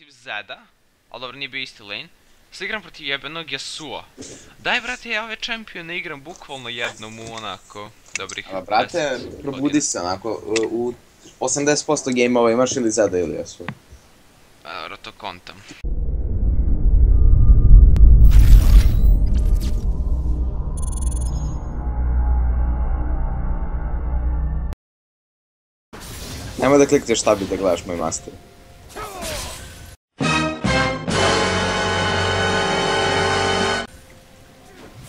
protiv Zeda, ali dobro nije bio isti lane. Sad igram protiv jebenog Yasuo. Daj brate, ja ove čempione igram bukvalno jednom u onako dobrih 10 godina. Brate, probudi se onako, u 80% gameova imaš ili Zeda ili Yasuo. Dobro, to kontam. Nemoj da klikneš šta bi da gledaš moj master.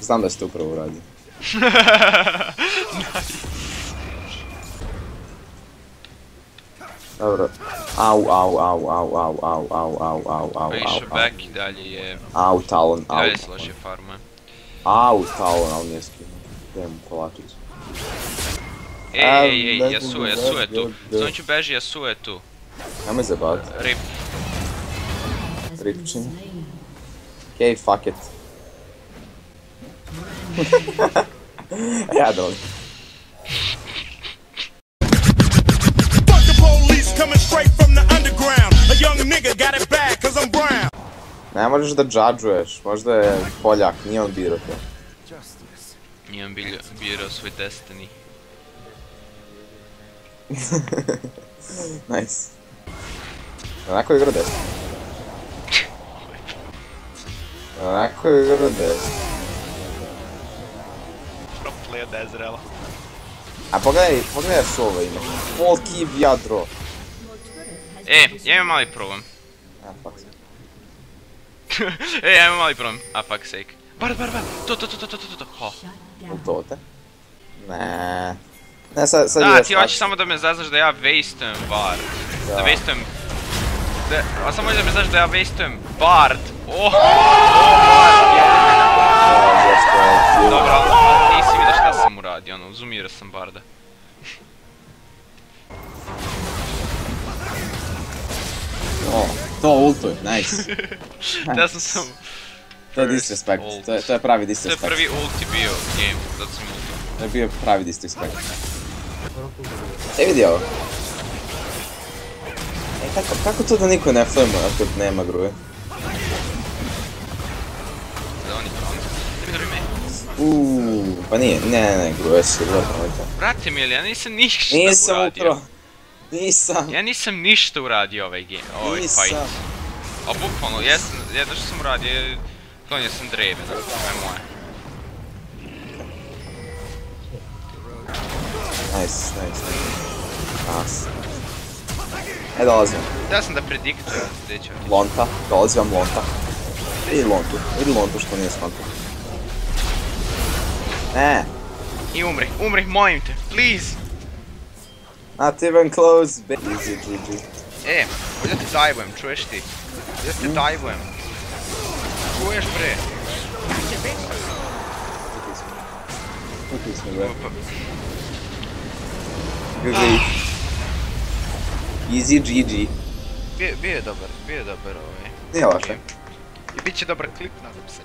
Znam da ste upravo uradili. Dobro. Au. Više back i dalje je... Au, talon, au. Dalje se loše farma. Au, talon, ali nije skinuo. Idem kolačić. Ej, Yasuo je tu. Samo ću beži, Yasuo je tu. Nemoj zabavati. Rip. Ripčin. Okej, fuck it. Ja dolim. Ne možeš da džadžuješ, možda je Poljak, nije on birao to. Nije on birao svoj destiny. Nice. Onako je igra desno. Onako je igra desno. Proplay od Ezreala. A pogledaj Yasuo ima. Full keep jadro. Ja imam mali problem. Fuck sake. Ja imam mali problem. Fuck sake. Bard, to. Ho. Ultote? Ne. Ne, sad da, ti hoćeš samo da me zaznaš da ja wastujem Bard. Da wastujem... A samo da me znaš da ja wastujem Bard. Dobro, ali nisi vidio šta sam uradio, ono, uzumirao sam Barda. To ultuj, nice. Da sam samo... To je disrespect, to je pravi disrespect. To je prvi ulti bio u game, zato sam ultuo. To je bio pravi disrespect. Vidi ovo. Kako to da niko ne flema ako nema gruje? Da oni pa nije, ne, gruje si, vrlo to. Brate mi, ja nisam ništa uradio. Nisam. Ja nisam ništa uradio ovaj game, ovaj fight. A bukvalno, jedno što sam uradio je... Klonio sam dreve, to je moje. Nice. Dolazim. Da sam da prediktujem gdje ću otići. Lonta, dolazi vam Lonta. Vidi Lontu što nije skonto. Ne. I umri, molim te, please! Not even close, easy GG. Bolje te divujem, čuješ ti? Bolje te divujem. Čuješ bre? Ukli smo bre. GG. Easy GG. Bio je dobar ovaj. Nije loše. I bit će dobar klip, nadam se.